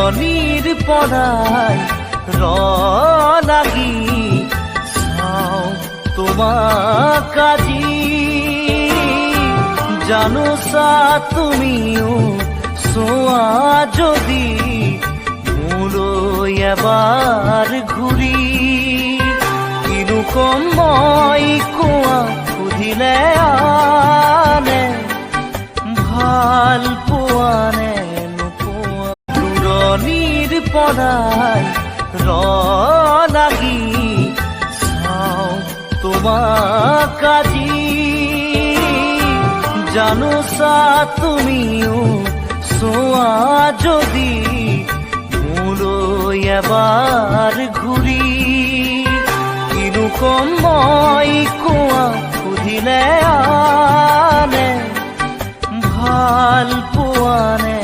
দূৰণিৰ পৰাই লাগি চাওঁ তোমাক আজি জানোছা তুমিও চোৱা যদি মোলৈ এবাৰ ঘূৰি কিনো কম মই কোৱা সুধিলে আনে ভাল পোৱা নে নোপোৱা দূৰণিৰ পৰাই লাগি চাওঁ তোমাক আজি জানোছা তুমিও চোৱা যদি মোলৈ এবাৰ ঘূৰি কিনো কম মই কোৱা সুধিলে আনে ভাল পোৱা নে